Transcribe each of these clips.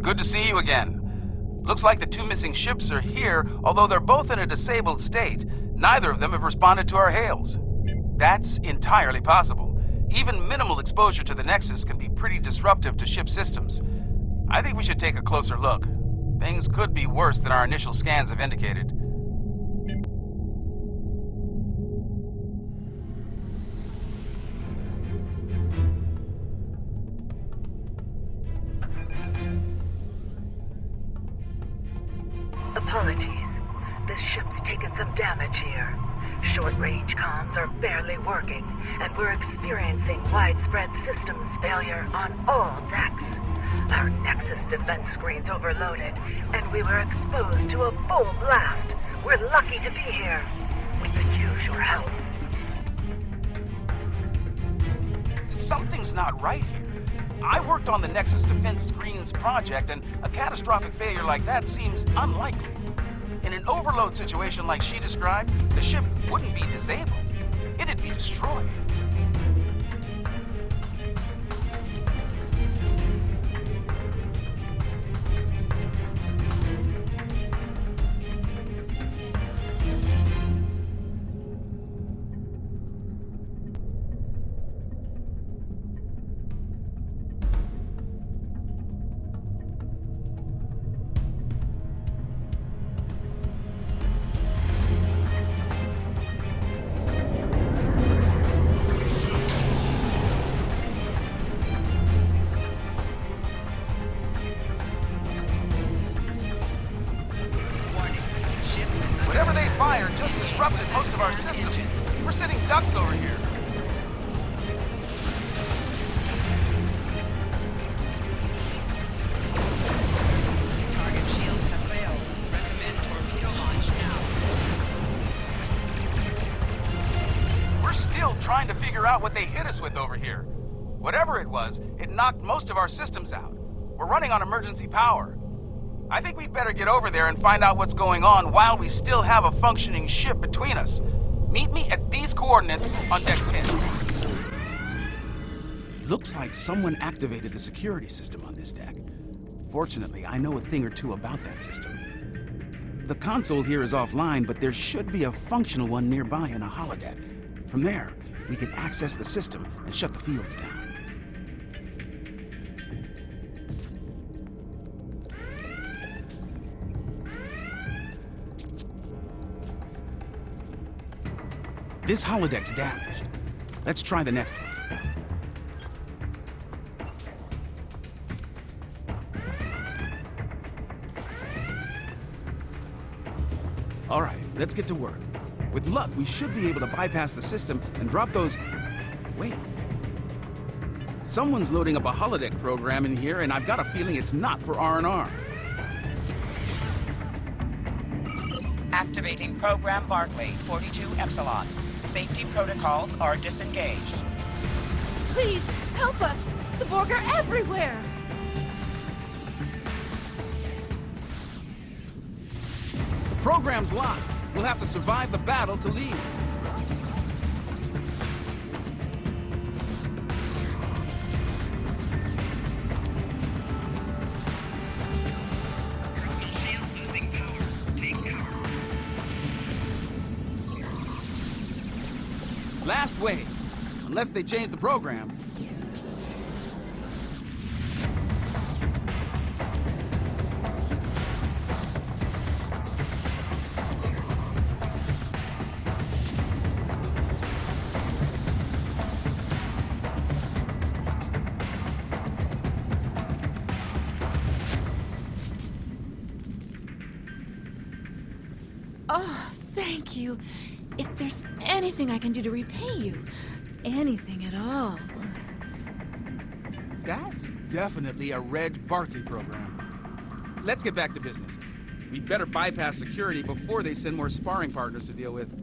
Good to see you again. Looks like the two missing ships are here, although they're both in a disabled state. Neither of them have responded to our hails. That's entirely possible. Even minimal exposure to the Nexus can be pretty disruptive to ship systems. I think we should take a closer look. Things could be worse than our initial scans have indicated. Apologies. This ship's taken some damage here. Short-range comms are barely working, and we're experiencing widespread systems failure on all decks. Our Nexus defense screen's overloaded, and we were exposed to a full blast. We're lucky to be here. We could use your help. Something's not right here. I worked on the Nexus Defense Screens project, and a catastrophic failure like that seems unlikely. In an overload situation like she described, the ship wouldn't be disabled. It'd be destroyed. Whatever they fired just disrupted most of our systems. We're sitting ducks over here. Target shields have failed. Recommend torpedo launch now. We're still trying to figure out what they hit us with over here. Whatever it was, it knocked most of our systems out. We're running on emergency power. I think we'd better get over there and find out what's going on while we still have a functioning ship between us. Meet me at these coordinates on deck 10. Looks like someone activated the security system on this deck. Fortunately, I know a thing or two about that system. The console here is offline, but there should be a functional one nearby in a holodeck. From there, we can access the system and shut the fields down. This holodeck's damaged. Let's try the next one. All right, let's get to work. With luck, we should be able to bypass the system and drop those... Wait. Someone's loading up a holodeck program in here, and I've got a feeling it's not for R&R. Activating Program Barclay 42 Epsilon. Safety protocols are disengaged. Please, help us! The Borg are everywhere! The program's locked. We'll have to survive the battle to leave. Last wave. Unless they change the program. Oh, thank you. If there's anything I can do to repay you, anything at all. That's definitely a Reg Barkley program. Let's get back to business. We'd better bypass security before they send more sparring partners to deal with.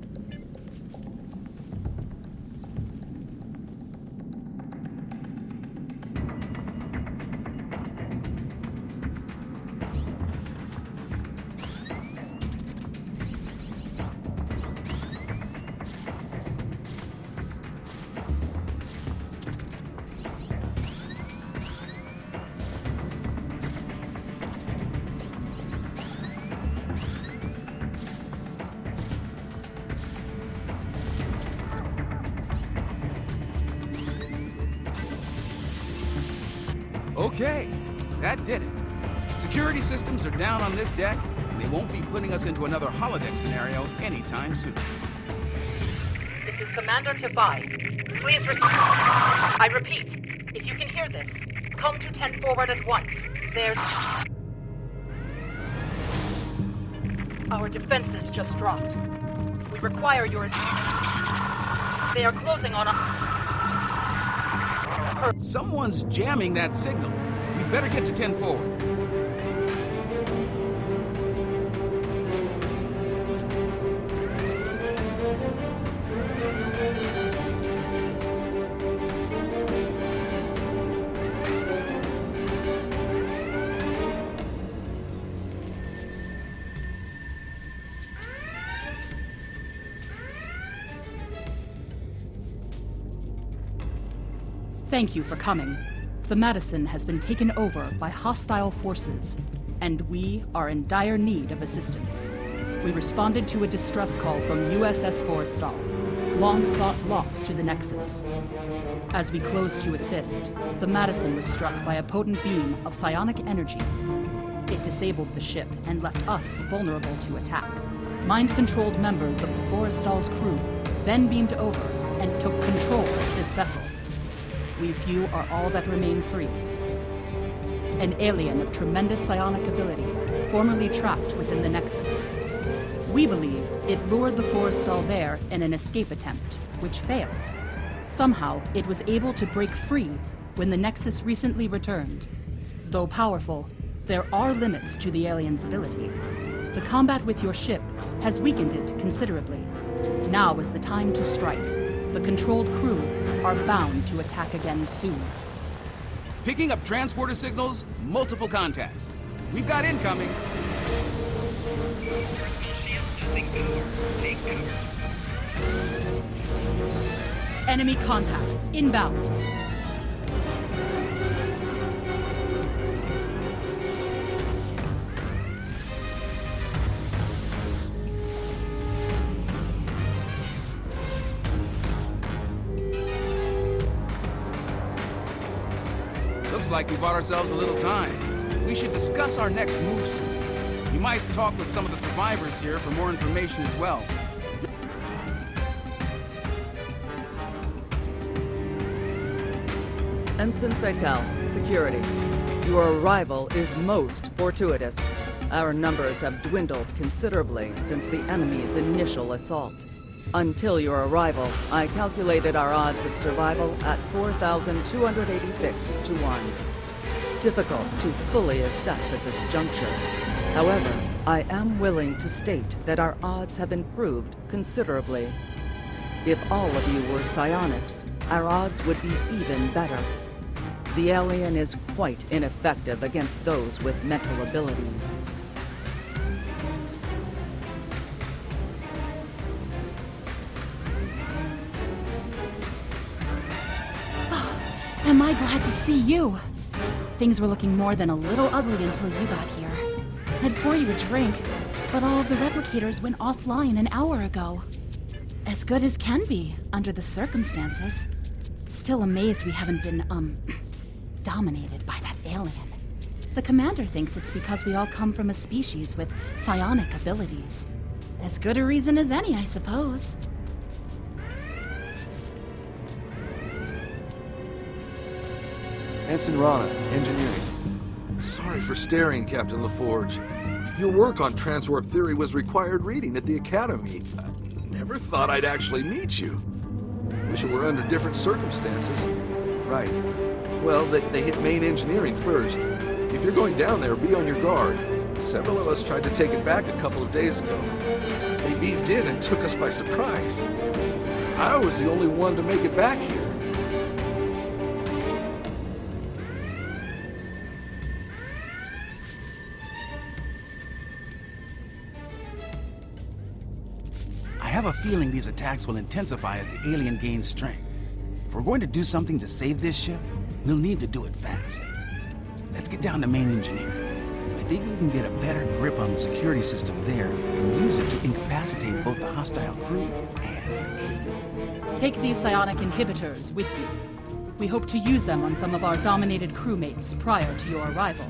Okay, that did it. Security systems are down on this deck, and they won't be putting us into another holodeck scenario anytime soon. This is Commander Tafai. Please respond. I repeat, if you can hear this, come to 10 forward at once. There's... Our defenses just dropped. We require your... They are closing on a... Someone's jamming that signal. We'd better get to 10 forward. Thank you for coming. The Madison has been taken over by hostile forces, and we are in dire need of assistance. We responded to a distress call from USS Forrestal, long thought lost to the Nexus. As we closed to assist, the Madison was struck by a potent beam of psionic energy. It disabled the ship and left us vulnerable to attack. Mind-controlled members of the Forrestal's crew then beamed over and took control of this vessel. We few are all that remain free. An alien of tremendous psionic ability, formerly trapped within the Nexus. We believe it lured the Forrestal there in an escape attempt, which failed. Somehow, it was able to break free when the Nexus recently returned. Though powerful, there are limits to the alien's ability. The combat with your ship has weakened it considerably. Now is the time to strike. The controlled crew are bound to attack again soon. Picking up transporter signals, multiple contacts. We've got incoming. Enemy contacts inbound. Looks like we bought ourselves a little time. We should discuss our next move soon. You might talk with some of the survivors here for more information as well. Ensign Seitel, security. Your arrival is most fortuitous. Our numbers have dwindled considerably since the enemy's initial assault. Until your arrival, I calculated our odds of survival at 4,286 to 1. Difficult to fully assess at this juncture. However, I am willing to state that our odds have improved considerably. If all of you were psionics, our odds would be even better. The alien is quite ineffective against those with mental abilities. Am I glad to see you? Things were looking more than a little ugly until you got here. I'd pour you a drink, but all of the replicators went offline an hour ago. As good as can be, under the circumstances. Still amazed we haven't been, dominated by that alien. The commander thinks it's because we all come from a species with psionic abilities. As good a reason as any, I suppose. Ensign Rana, engineering. Sorry for staring, Captain LaForge. Your work on transwarp theory was required reading at the Academy. I never thought I'd actually meet you. Wish it were under different circumstances. Right. Well, they hit main engineering first. If you're going down there, be on your guard. Several of us tried to take it back a couple of days ago. They beamed in and took us by surprise. I was the only one to make it back here. I have a feeling these attacks will intensify as the alien gains strength. If we're going to do something to save this ship, we'll need to do it fast. Let's get down to main engineering. I think we can get a better grip on the security system there and use it to incapacitate both the hostile crew and the alien. Take these psionic inhibitors with you. We hope to use them on some of our dominated crewmates prior to your arrival.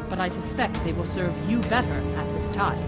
But I suspect they will serve you better at this time.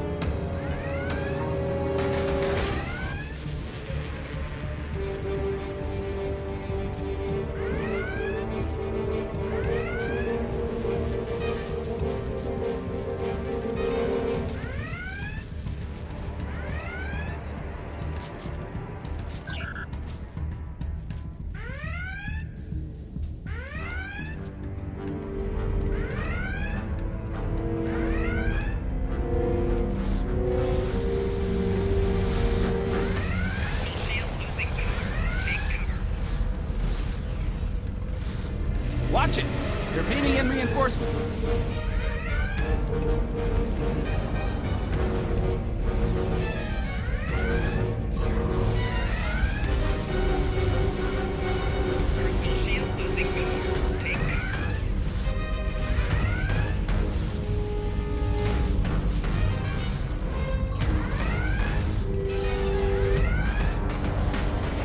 Watch it! They're beaming in reinforcements.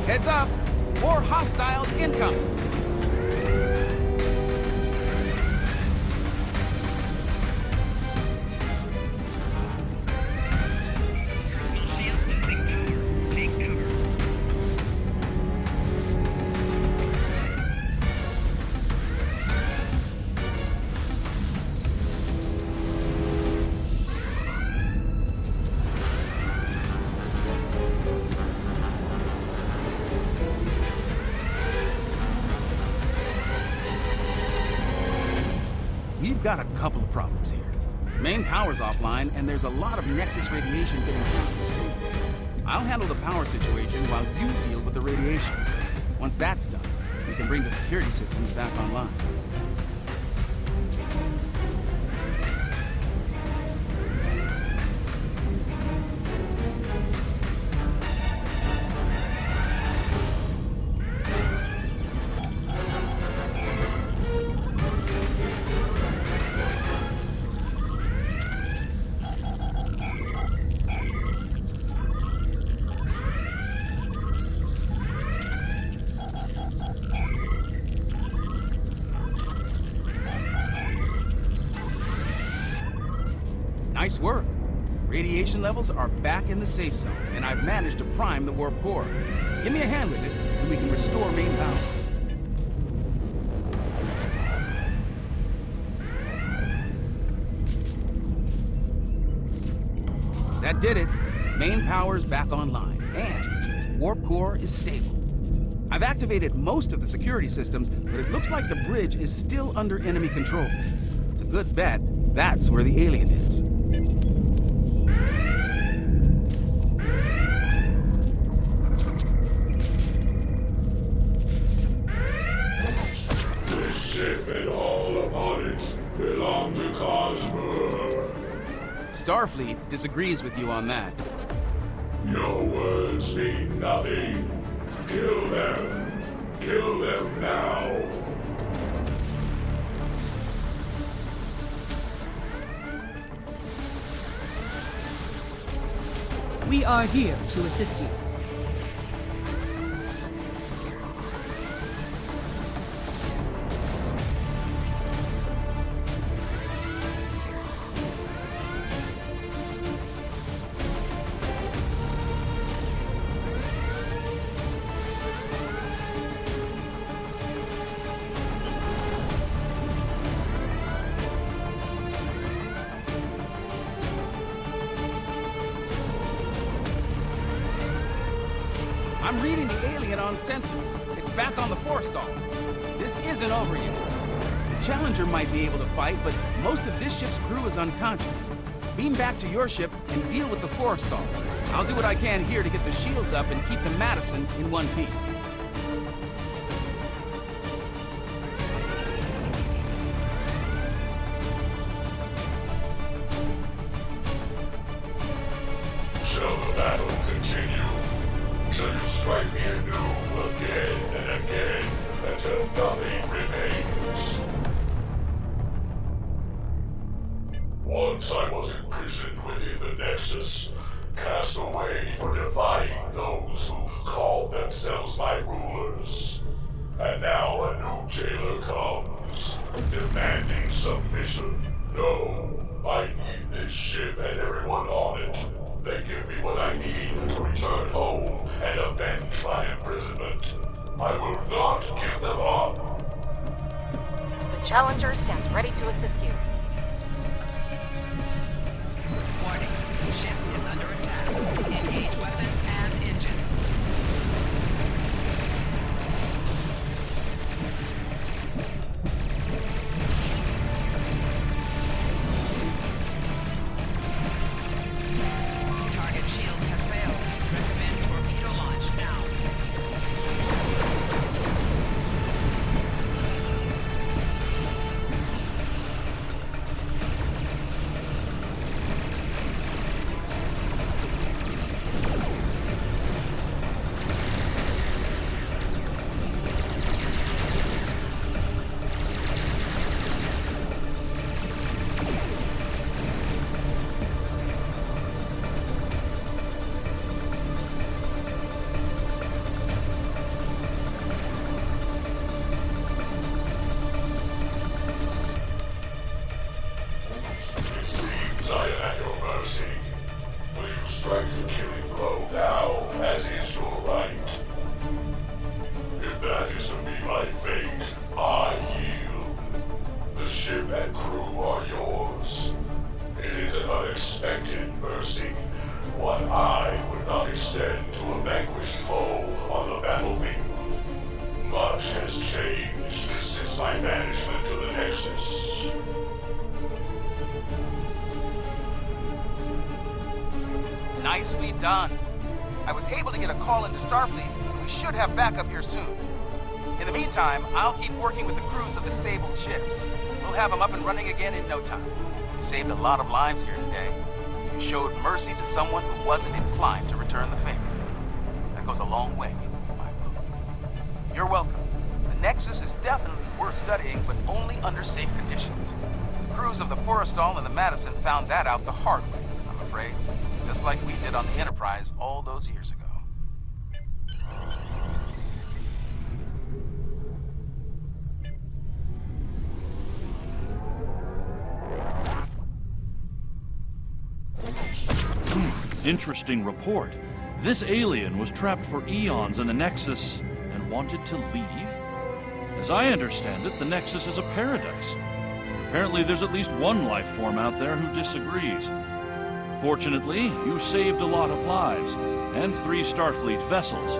Heads up! More hostiles incoming! We've got a couple of problems here. Main power's offline, and there's a lot of Nexus radiation getting past the screens. I'll handle the power situation while you deal with the radiation. Once that's done, we can bring the security systems back online. Nice work. Radiation levels are back in the safe zone, and I've managed to prime the warp core. Give me a hand with it, and we can restore main power. That did it. Main power's back online, and warp core is stable. I've activated most of the security systems, but it looks like the bridge is still under enemy control. It's a good bet that's where the alien is. This ship and all upon it belong to Cosmo. Starfleet disagrees with you on that. Your words mean nothing. Kill them. Kill them now. We are here to assist you. I'm reading the alien on sensors. It's back on the forestall. This isn't over yet. The Challenger might be able to fight, but most of this ship's crew is unconscious. Beam back to your ship and deal with the forestall. I'll do what I can here to get the shields up and keep the Madison in one piece. Shall the battle continue? Shall you strike me anew again and again until nothing remains? Once I was imprisoned within the Nexus, cast away for defying those who called themselves my rulers. And now a new jailer comes, demanding submission. No, I need this ship and everyone on it. They give me what I need to return home and avenge my imprisonment. I will not give them up. The Challenger stands ready to assist you. Warning. Ship is under attack. Engage weapons and engine. Target shields have failed. Recommend torpedo launch now. It seems I am at your mercy. Will you strike the killing blow now, as is your right? If that is to be my fate, I yield. The ship and crew are yours. It is an unexpected mercy, one I would not extend to a vanquished foe on the battlefield. Much has changed since my banishment to the Nexus. Nicely done. I was able to get a call into Starfleet. We should have backup here soon. In the meantime, I'll keep working with the crews of the disabled ships. We'll have them up and running again in no time. You saved a lot of lives here today. You showed mercy to someone who wasn't inclined to return the favor. That goes a long way in my book. You're welcome. The Nexus is definitely worth studying, but only under safe conditions. The crews of the Forrestal and the Madison found that out the hard way, I'm afraid. Just like we did on the Enterprise all those years ago. Interesting report. This alien was trapped for eons in the Nexus and wanted to leave? As I understand it, the Nexus is a paradise. Apparently there's at least one life form out there who disagrees. Fortunately, you saved a lot of lives, and 3 Starfleet vessels.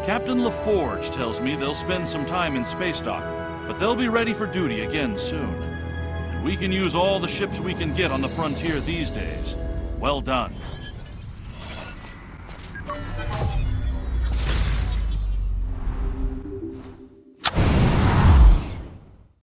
Captain LaForge tells me they'll spend some time in space dock, but they'll be ready for duty again soon. And we can use all the ships we can get on the frontier these days. Well done.